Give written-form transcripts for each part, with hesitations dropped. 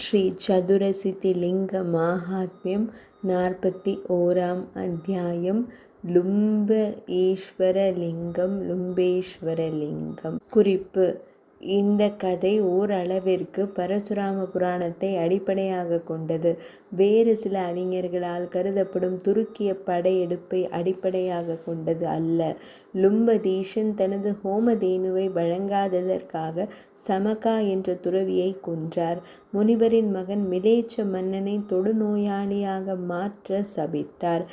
ஸ்ரீ சதுரசித்தி லிங்க மாஹாத்மியம் 41ஆம் அத்தியாயம். லும்ப ஈஸ்வரலிங்கம். லும்பேஸ்வரலிங்கம். குறிப்பு: இந்த கதை ஓரளவிற்கு பரசுராம புராணத்தை அடிப்படையாக கொண்டது. வேறு சில அறிஞர்களால் கருதப்படும் துருக்கிய படையெடுப்பை அடிப்படையாக கொண்டது அல்ல. லும்பதீஷன் தனது ஹோமதேனுவை வழங்காததற்காக சமகா என்ற துறவியை கொன்றார். முனிவரின் மகன் மிலேச்ச மன்னனை தொடுநோயாளியாக மாற்ற சபித்தார்.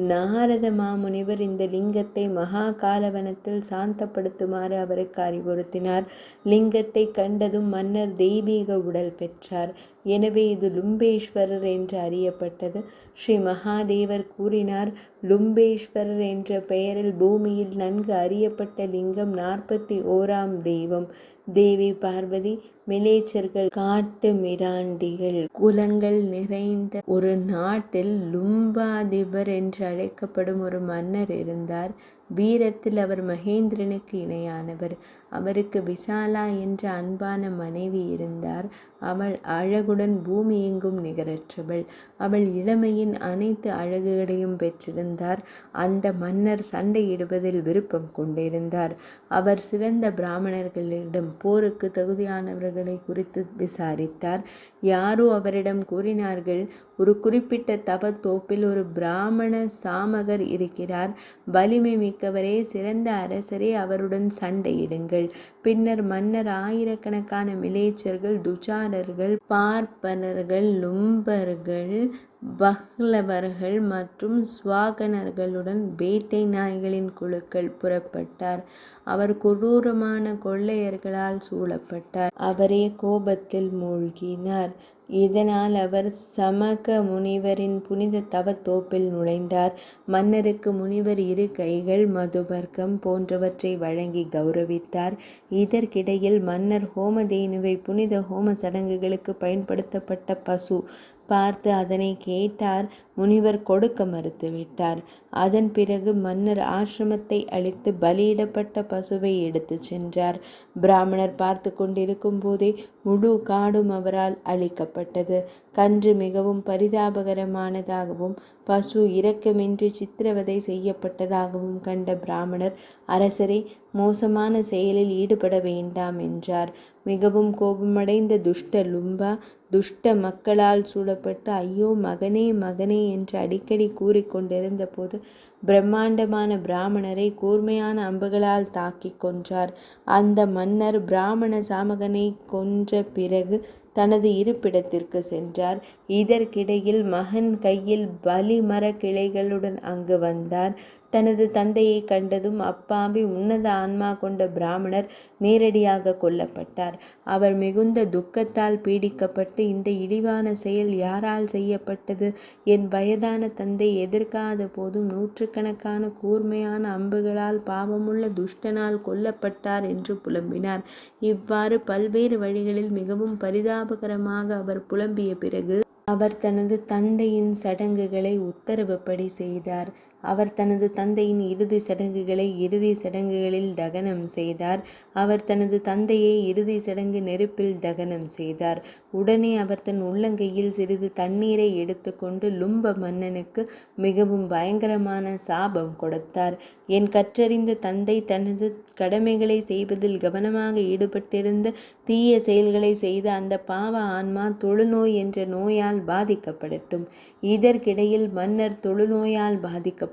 நாரத மாமுனிவர் இந்த லிங்கத்தை மகாகாலவனத்தில் சாந்தப்படுத்துமாறு அவருக்கு அறிவுறுத்தினார். லிங்கத்தை கண்டதும் மன்னர் தெய்வீக உடல் பெற்றார். எனவே இது லும்பேஸ்வரர் என்று அறியப்பட்டது. ஸ்ரீ மகாதேவர் கூறினார், லும்பேஸ்வரர் என்ற பெயரில் பூமியில் நன்கு அறியப்பட்ட லிங்கம் 41ஆம் தெய்வம். தேவி பார்வதி, மிலேச்சர்கள், காட்டு மிராண்டிகள் குலங்கள் நிறைந்த ஒரு நாட்டில் லும்பாதிபர் என்று அழைக்கப்படும் ஒரு மன்னர் இருந்தார். வீரத்தில் அவர் மகேந்திரனுக்கு இணையானவர். அவருக்கு விசாலா என்ற அன்பான மனைவி இருந்தார். அவள் அழகுடன் பூமி எங்கும் நிகரற்றவள். அவள் இளமையின் அனைத்து அழகுகளையும் பெற்றிருந்தார். அந்த மன்னர் சண்டையிடுவதில் விருப்பம் கொண்டிருந்தார். அவர் சிறந்த பிராமணர்களிடம் போருக்கு தகுதியானவர்களை குறித்து விசாரித்தார். யாரோ அவரிடம் கூறினார்கள், ஒரு குறிப்பிட்ட தவத்தோப்பில் ஒரு பிராமண சாமகர் இருக்கிறார். வலிமை மிக்கவரே, சிறந்த அரசரே, அவருடன் சண்டையிடுங்கள். பின்னர் மன்னர் ஆயிரக்கணக்கான மிலேச்சர்கள், துச்சாரர்கள், பார்ப்பனர்கள், லும்பர்கள், பஹ்லவர்கள் மற்றும் ஸ்வாகனர்களுடன் வேட்டை நாய்களின் குழுக்கள் புறப்பட்டார். அவர் கொடூரமான கொள்ளையர்களால் சூழப்பட்டார். அவரே கோபத்தில் மூழ்கினார். இதனால் அவர் சமக முனிவரின் புனித தவத்தோப்பில் நுழைந்தார். மன்னருக்கு முனிவர் 2 கைகள், மதுபர்க்கம் போன்றவற்றை வழங்கி கௌரவித்தார். இதற்கிடையில் மன்னர் ஹோமதேனுவை புனித ஹோம சடங்குகளுக்கு பயன்படுத்தப்பட்ட பசு பார்த்து அதனை கேட்டார். முனிவர் கொடுக்க மறுத்துவிட்டார். அதன் பிறகு மன்னர் ஆசிரமத்தை அழித்து பலியிடப்பட்ட பசுவை எடுத்து சென்றார். பிராமணர் பார்த்து கொண்டிருக்கும் போதே முழு காடும் அவரால் அழிக்கப்பட்டது. கன்று மிகவும் பரிதாபகரமானதாகவும் பசு இரக்கமின்றி சித்திரவதை செய்யப்பட்டதாகவும் கண்ட பிராமணர், அரசரே, மோசமான செயலில் ஈடுபட வேண்டாம் என்றார். மிகவும் கோபமடைந்த துஷ்ட லும்பா துஷ்ட மக்களால் சூழப்பட்டு ஐயோ மகனே மகனே என்று அடிக்கடி கூறிக்கொண்டிருந்த போது பிரம்மாண்டமான பிராமணரை கூர்மையான அம்புகளால் தாக்கி கொன்றார். அந்த மன்னர் பிராமண சாமகனை கொன்ற பிறகு தனது இருப்பிடத்திற்கு சென்றார். இதற்கிடையில் மகன் கையில் பலி மர கிளைகளுடன் அங்கு வந்தார். தனது தந்தையை கண்டதும் அப்பாவி உன்னத ஆன்மா கொண்ட பிராமணர் நேரடியாக கொல்லப்பட்டார். அவர் மிகுந்த துக்கத்தால் பீடிக்கப்பட்டு, இந்த இழிவான செயல் யாரால் செய்யப்பட்டது? என் வயதான தந்தை எதிர்க்காத போதும் நூற்றுக்கணக்கான கூர்மையான அம்புகளால் பாவமுள்ள துஷ்டனால் கொல்லப்பட்டார் என்று புலம்பினார். இவ்வாறு பல்வேறு வழிகளில் மிகவும் பரிதாபகரமாக அவர் புலம்பிய பிறகு அவர் தனது தந்தையின் சடங்குகளை உத்தரவுப்படி செய்தார். அவர் தனது தந்தையின் இறுதி சடங்குகளை இறுதி சடங்குகளில் தகனம் செய்தார். அவர் தனது தந்தையை இறுதி சடங்கு நெருப்பில் தகனம் செய்தார். உடனே அவர் தன் உள்ளங்கையில் சிறிது தண்ணீரை எடுத்துக்கொண்டு லும்ப மன்னனுக்கு மிகவும் பயங்கரமான சாபம் கொடுத்தார். என் கற்றறிந்த தந்தை தனது கடமைகளை செய்வதில் கவனமாக ஈடுபட்டிருந்த தீய செயல்களை செய்த அந்த பாவ ஆன்மா தொழுநோய் என்ற நோயால் பாதிக்கப்படட்டும். இதற்கிடையில் மன்னர் தொழுநோயால் பாதிக்கப்பட்டார்.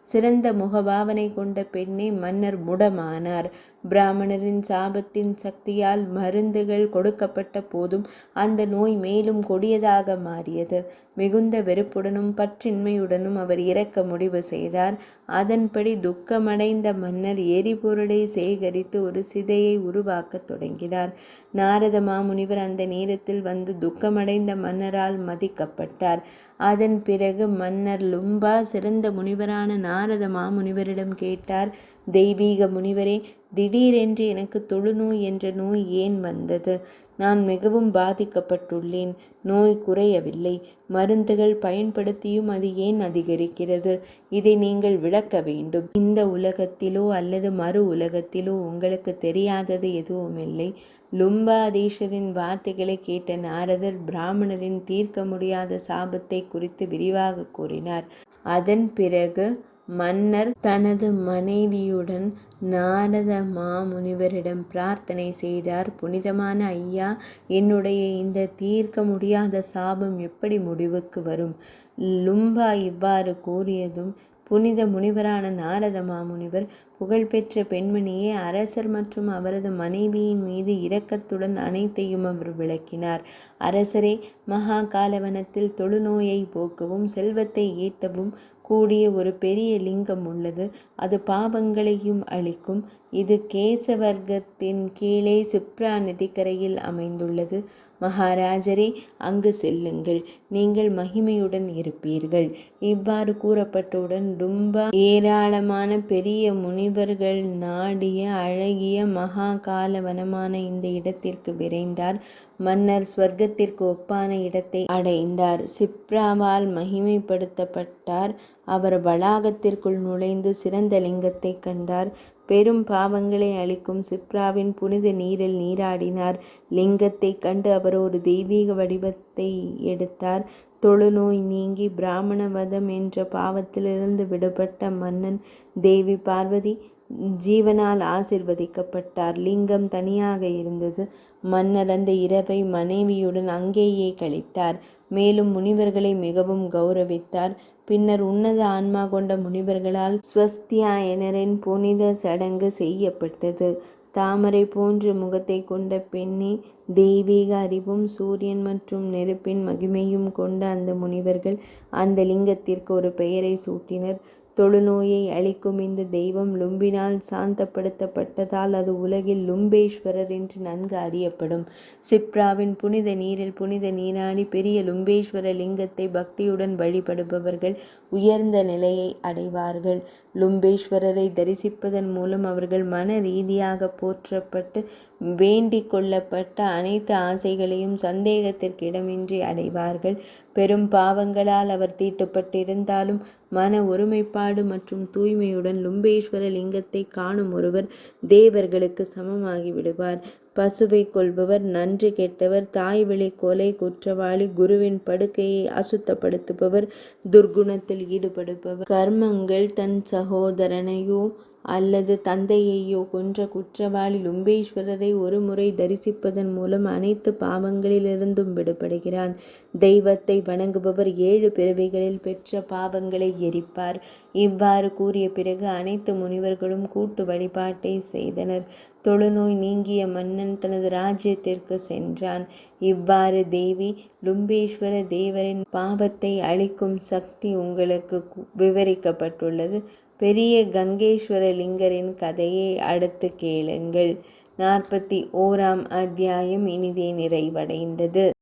சிறந்த முகபாவனை கொண்ட பெண்ணே மன்னர் முடமானார். பிராமணரின் சாபத்தின் சக்தியால் மருந்துகள் கொடுக்கப்பட்ட போதும் அந்த நோய் மேலும் கொடியதாக மாறியது. மிகுந்த வெறுப்புடனும் பற்றின்மையுடனும் அவர் இறக்க முடிவு செய்தார். அதன்படி துக்கமடைந்த மன்னர் எரிபொருளை சேகரித்து ஒரு சிதையை உருவாக்கத் தொடங்கினார். நாரத மாமுனிவர் அந்த நேரத்தில் வந்து துக்கமடைந்த மன்னரால் மதிக்கப்பட்டார். அதன் பிறகு மன்னர் லும்பா சிறந்த முனிவரான நாரத மாமுனிவரிடம் கேட்டார், தெய்வீக முனிவரே, திடீரென்று எனக்கு தொழுநோய் என்ற நோய் ஏன் வந்தது? நான் மிகவும் பாதிக்கப்பட்டுள்ளேன். நோய் குறையவில்லை. மருந்துகள் பயன்படுத்தியும் அது ஏன் அதிகரிக்கிறது? இதை நீங்கள் விளக்க வேண்டும். இந்த உலகத்திலோ அல்லது மறு உலகத்திலோ உங்களுக்கு தெரியாதது எதுவுமில்லை. லும்பாதீஸ்வரின் வார்த்தைகளை கேட்ட நாரதர் பிராமணரின் தீர்க்க முடியாத சாபத்தை குறித்து விரிவாக கூறினார். அதன் பிறகு மன்னர் தனது மனைவியுடன் நாரத மாமுனிவரிடம் பிரார்த்தனை செய்தார். புனிதமான ஐயா, என்னுடைய இந்த தீர்க்க முடியாத சாபம் எப்படி முடிவுக்கு வரும்? லும்பா இவ்வாறு கூறியதும் புனித முனிவரான நாரத மாமுனிவர், புகழ்பெற்ற பெண்மணியே, அரசர் மற்றும் அவரது மனைவியின் மீது இரக்கத்துடன் அனைத்தையும் அவர் விளக்கினார். அரசரே, மகா காலவனத்தில் தொழுநோயை போக்கவும் செல்வத்தை ஈட்டவும் கூடிய ஒரு பெரிய லிங்கம் உள்ளது. அது பாவங்களையும் அழிக்கும். இது கேசவர்க்கத்தின் கீழே சிப்ரா நதிக்கரையில் அமைந்துள்ளது. மகாராஜரே, அங்கு செல்லுங்கள், நீங்கள் மகிமையுடன் இருப்பீர்கள். இவ்வாறு கூறப்பட்டவுடன் லும்பா ஏராளமான பெரிய முனிவர்கள் நாடிய அழகிய மகா காலவனமான இந்த இடத்திற்கு விரைந்தார். மன்னர் ஸ்வர்க்கத்திற்கு ஒப்பான இடத்தை அடைந்தார். சிப்ராவால் மகிமைப்படுத்தப்பட்டார். அவர் வளாகத்திற்குள் நுழைந்து சிறந்த லிங்கத்தை கண்டார். பெரும் பாவங்களை அளிக்கும் சிப்ராவின் புனித நீரில் நீராடினார். லிங்கத்தை கண்டு அவர் ஒரு தெய்வீக வடிவத்தை எடுத்தார். தொழுநோய் நீங்கி பிராமண வதம் என்ற பாவத்திலிருந்து விடுபட்ட மன்னன் தேவி பார்வதி ஜீவனால் ஆசிர்வதிக்கப்பட்டார். லிங்கம் தனியாக இருந்தது. மன்னர் அந்த இரவை மனைவியுடன் அங்கேயே கழித்தார். மேலும் முனிவர்களை மிகவும் கௌரவித்தார். பின்னர் உன்னத ஆன்மா கொண்ட முனிவர்களால் ஸ்வஸ்தியாயனரின் புனித சடங்கு செய்யப்பட்டது. தாமரை போன்ற முகத்தை கொண்ட பெண்ணே, தெய்வீக அறிவும் சூரியன் மற்றும் நெருப்பின் மகிமையும் கொண்ட அந்த முனிவர்கள் அந்த லிங்கத்திற்கு ஒரு பெயரை சூட்டினர். தொழுநோயை அளிக்கும் இந்த தெய்வம் லும்பினால் சாந்தப்படுத்தப்பட்டதால் அது உலகில் லும்பேஸ்வரர் என்று நன்கு அறியப்படும். சிப்ராவின் புனித நீரில் புனித நீராடி பெரிய லும்பேஸ்வர லிங்கத்தை பக்தியுடன் வழிபடுபவர்கள் உயர்ந்த நிலையை அடைவார்கள். லும்பேஸ்வரரை தரிசிப்பதன் மூலம் அவர்கள் மன ரீதியாக போற்றப்பட்டு வேண்டிக் கொள்ளப்பட்ட அனைத்து ஆசைகளையும் சந்தேகத்திற்கு இடமின்றி அடைவார்கள். பெரும் பாவங்களால் அவர் தீட்டுப்பட்டிருந்தாலும் மன ஒருமைப்பாடு மற்றும் தூய்மையுடன் லும்பேஸ்வர லிங்கத்தை காணும் ஒருவர் தேவர்களுக்கு சமமாகி விடுவார். பசுவை கொல்பவர், நன்றி கெட்டவர், தாய்வழி கொலை குற்றவாளி, குருவின் படுக்கையை அசுத்தப்படுத்துபவர், துர்குணத்தில் ஈடுபடுபவர், கர்மங்கள் தன் சகோதரனையோ அல்லது தந்தையையோ கொன்ற குற்றவாளி லும்பேஸ்வரரை ஒரு முறை தரிசிப்பதன் மூலம் அனைத்து பாவங்களிலிருந்தும் விடுபடுகிறான். தெய்வத்தை வணங்குபவர் 7 பிறவிகளில் பெற்ற பாவங்களை எரிப்பார். இவ்வாறு கூறிய பிறகு அனைத்து முனிவர்களும் கூட்டு வழிபாட்டை செய்தனர். தொழுநோய் நீங்கிய மன்னன் தனது ராஜ்யத்திற்கு சென்றான். இவ்வாறு தேவி லும்பேஸ்வர தேவரின் பாவத்தை அழிக்கும் சக்தி உங்களுக்கு விவரிக்கப்பட்டுள்ளது. பெரிய கங்கேஸ்வர லிங்கரின் கதையை அடுத்து கேளுங்கள். 41ஆம் அத்தியாயம் இனிதே நிறைவடைந்தது.